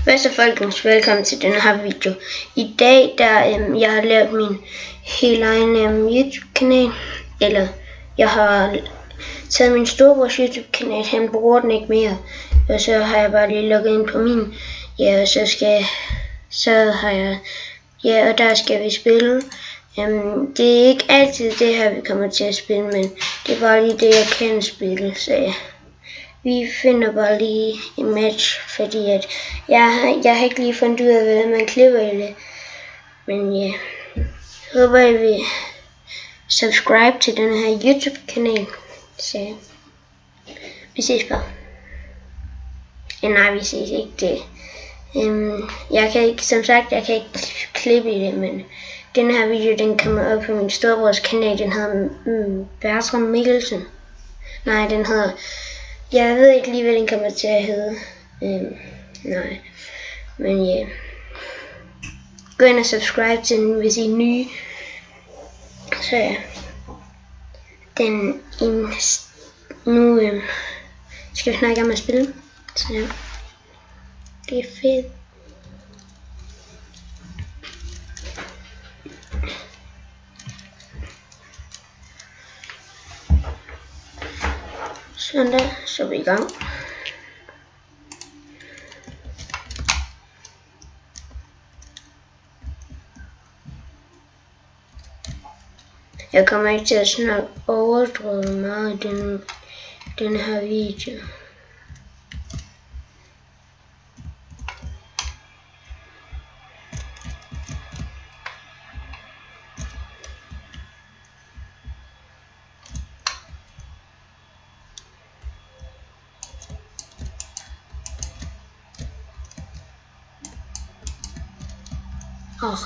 Hvad så folkens, velkommen til denne her video. I dag, jeg har lavet min helt egen YouTube-kanal. Eller, jeg har taget min storebrors YouTube-kanal, han bruger den ikke mere. Og så har jeg bare lige logget ind på min. Ja, og så har jeg, ja, og der skal vi spille. Det er ikke altid det her, vi kommer til at spille, men det er bare lige det, jeg kan spille, så ja. Vi finder bare lige en match, fordi at jeg har ikke lige fundet ud af, hvordan man klipper i det. Men ja, håber I vil subscribe til den her YouTube-kanal. Så vi ses bare. Nej, vi ses ikke det. Jeg kan ikke, som sagt, jeg kan ikke klippe i det, men den her video, den kommer op på min storebrors kanal. Den hedder Bertram Mikkelsen. Nej, den hedder... Jeg ved ikke lige, hvad den kommer til at hedde. Nej. Men ja. Gå ind og subscribe til den, hvis I er nye. Så ja. Nu skal vi snakke om at spille. Så ja. Det er fedt. Sådan der, så er vi i gang. Jeg kommer ikke til at snakke overdrevet meget i den her video.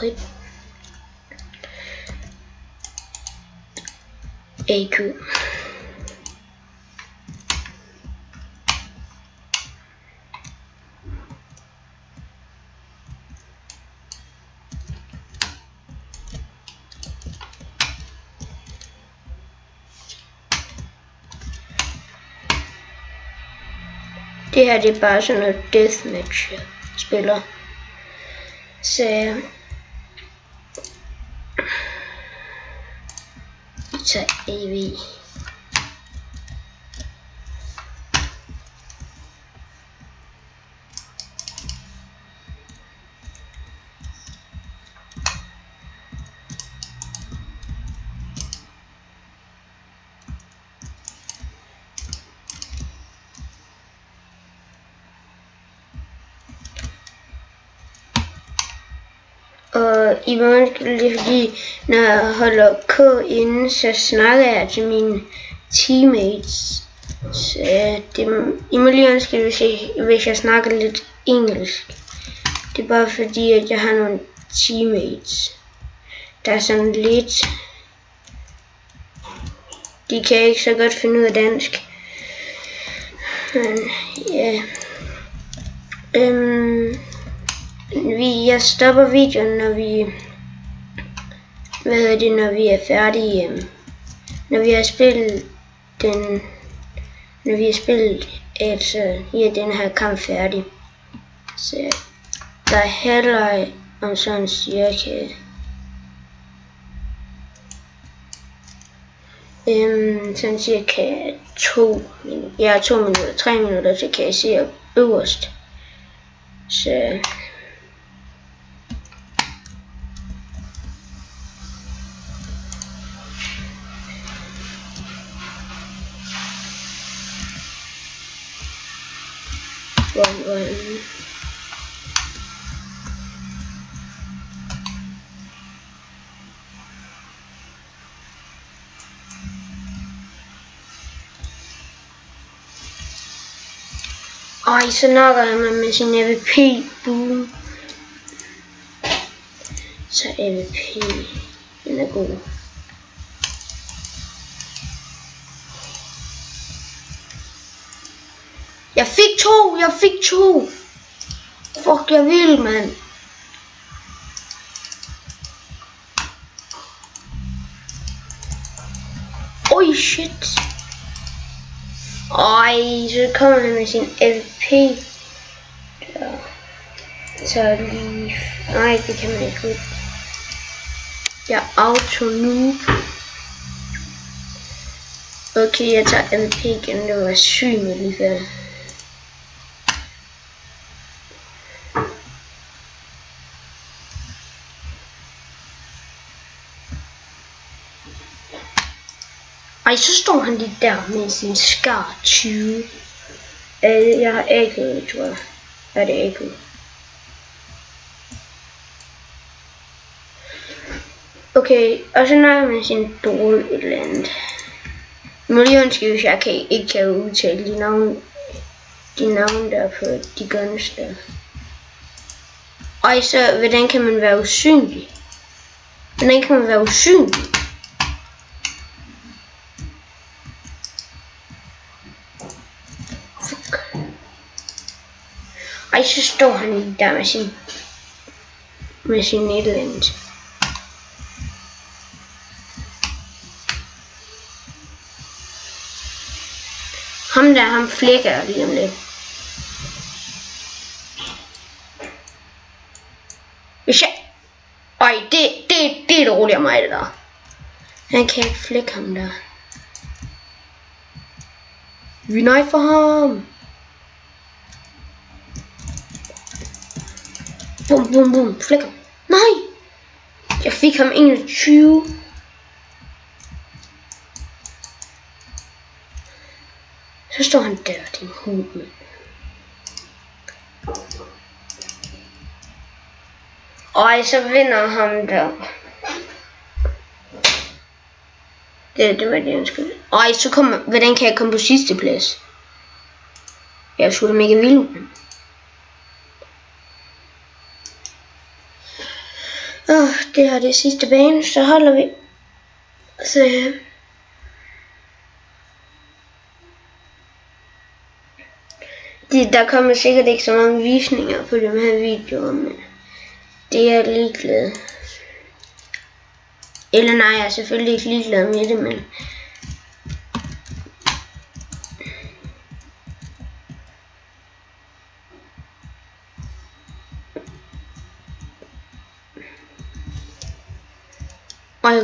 Rip. AQ. Det her, det er bare sådan noget deathmatch spiller. Så AV. Og I må undskylde, fordi når jeg holder K inde, så snakker jeg til mine teammates. Så I må lige undskylde, hvis jeg snakker lidt engelsk. Det er bare fordi, at jeg har nogle teammates, der er sådan lidt... De kan ikke så godt finde ud af dansk. Men ja... Jeg stopper videoen, når vi er færdige. Når vi har spillet den her kamp færdig. Så der er halvleg om sådan cirka 2 minutter, 3 minutter, så kan jeg se øverst. Så ej, så nokker jeg mig med sin AVP. Boom. Så AVP, den er god. Jeg fik to. Fuck, jeg vil, mand. Oj, shit. Ej, så kommer han med sin AVP. Der. Så lige... Nej, det kan man ikke. Jeg auto noob. Okay, jeg tager MP igen. Det var sygt med lige før. Ej, så står han lige der med sin Scar 20. Jeg har AK, tror jeg. Er det AK? Okay, og så når jeg med sin Dol et eller andet. Millionski, hvis jeg ikke kan udtale de navne der på de guns der. Og så, hvordan kan man være usynlig? Hvordan kan man være usynlig? Fuck. Ej, så står han lige der med sin et eller andet. Ham flækker jeg lige om lidt. Hvis jeg... Ej, det er roligt af mig, det der. Han kan ikke flække ham der. Vi nej for ham. Bum, bum, bum. Flækker. Nej. Jeg fik ham 21. Så står han der, din hund. Ej, så vinder ham der. Det var det, jeg ønskede. Ej, så kommer... Hvordan kan jeg komme på sidste plads? Jeg er sgu da mega vild. Det her det sidste bane, så holder vi. Så der kommer sikkert ikke så mange visninger på de her videoer, men det er jeg ligeglad. Eller nej, jeg er selvfølgelig ikke ligeglad med det, men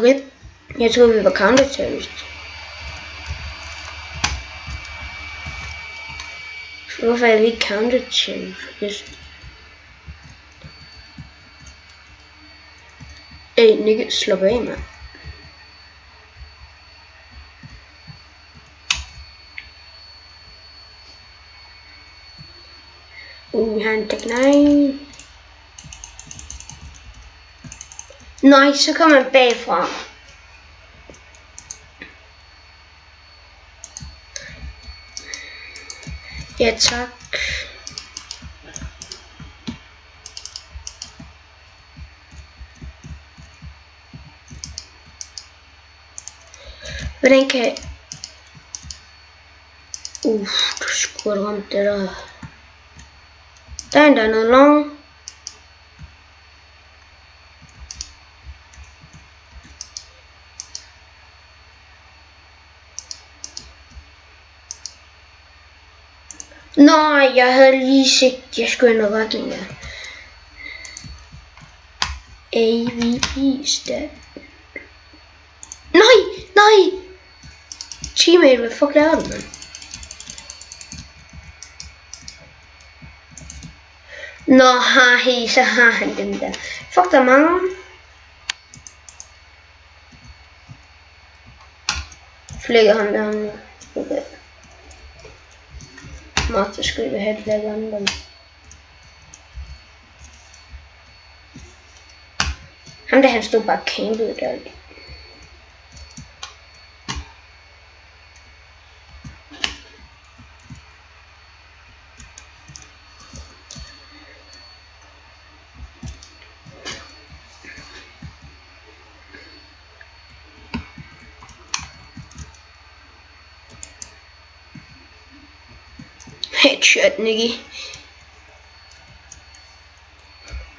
rip. Jeg troede vi var counter-terrorist. Hvorfor er vi ikke counter-terrorist? Nikke, slap af, mand. Vi har en teknik. Nej, så kommer han bagfra. Ja, tak. Hvordan kan... du skulle have ramt det der. Der er noget long. Nej, jeg havde lige set, jeg skulle ind og retning der. AVP stat. Nej! Teammate, hvad fuck laver du, man? Nå, så har han den der. Fuck, der er mange. Flækker ham der. Okay. Master skulle have flere andre. Ham der, han stod bare campet der. Headshot, nigga.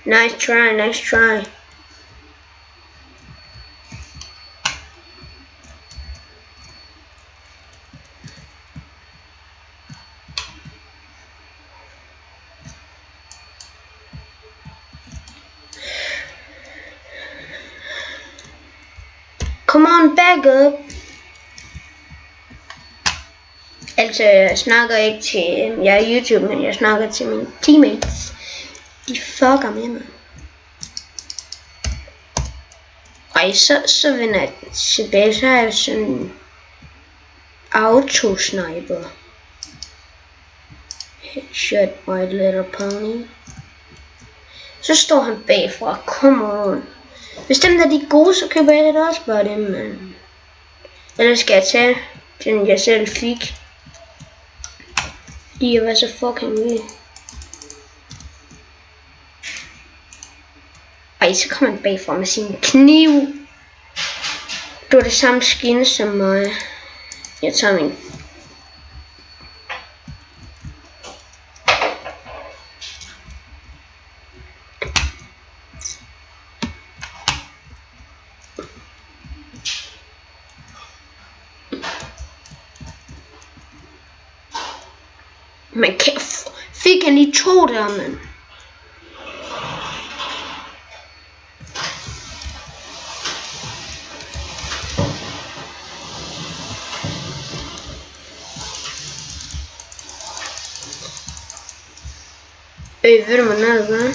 Nice try. Come on, back up. Altså, jeg snakker ikke til jeg er YouTube, men jeg snakker til mine teammates. De fucker med mig. Og så vender jeg tilbage, så har jeg sådan en auto-sniper. Headshot My Little Pony. Så står han bagfra, come on. Hvis dem der de er gode, så køber jeg det også bare dem, men ellers skal jeg tage den jeg selv fik. Fordi jeg var så fucking vild. Ej, så kom han bagfra med sin kniv. Det var det samme skin som mig. Jeg tager min. Man fik han lige 2 der, mand. Ved du hvad noget gør?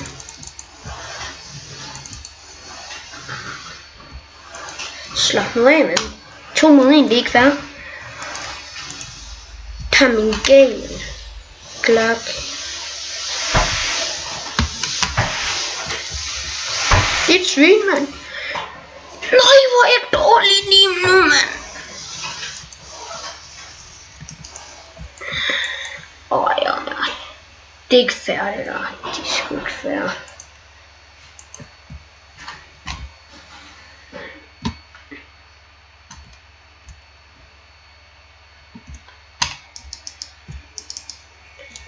Slap nu af, mand. 2 mod 1, det er ikke fair. Tag min gale. Glock. Det er et svin, mand. Nej, hvor er jeg dårlig lige nu, mand. Ja. Det er ikke fair, det der. Det er sgu ikke fair.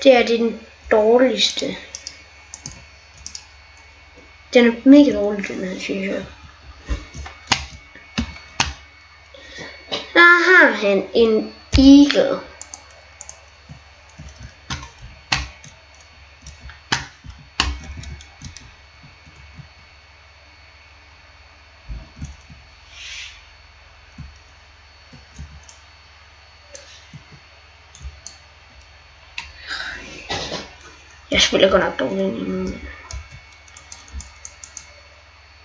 Det er den dårligste. Den er mega dårlig, den her, synes jeg. Der har han en eagle. Jeg spiller godt nok dårligt nu.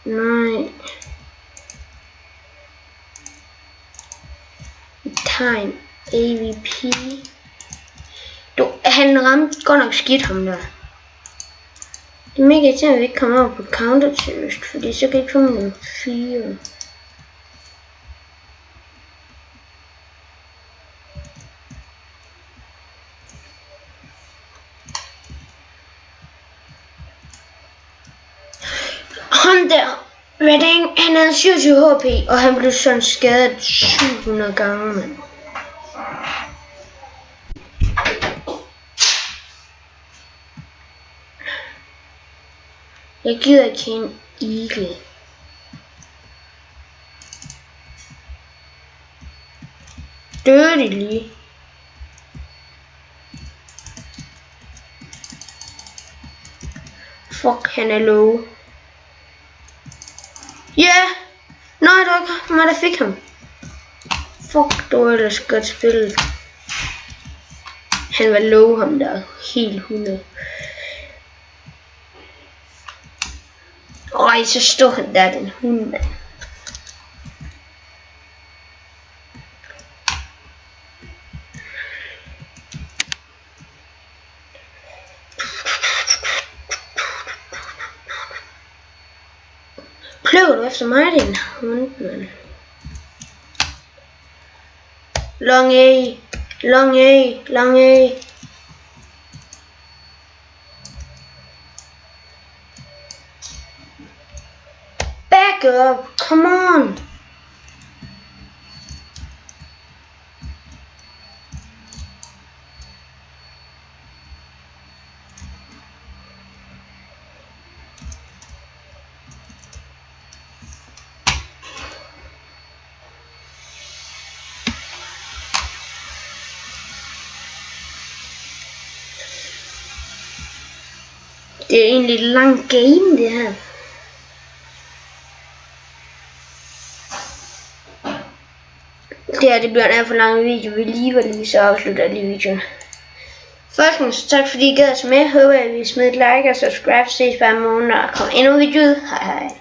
Nej. Time AVP. Han ramte godt nok skidt ham der. Det er mega irriterende, at vi ikke kommer over på counter til fordi så kan jeg ikke få min 4. Han der, Redding, han havde 27 HP, og han blev sådan skadet 700 gange, mand. Jeg gider ikke en eagle. Dør det lige. Fuck, han er low. Ja! Yeah. Nej, det var ikke mig, der fik ham. Fuck, det var ellers godt spillet. Han var low, ham der. Helt 100. Ej, så stod han der, den hund, mand. Pløver du efter mig, din hund, mand? Long A, long A, long A. Back up, come on. Det er egentlig et langt game, det her. Det bliver en alt for lang video. Vi lige så afslutter jeg lige videoen. Folkens, tak fordi I gad at se med. Håber at I vil smide et like og subscribe. Ses bare om morgenen, og kommer endnu video ud. Hej hej.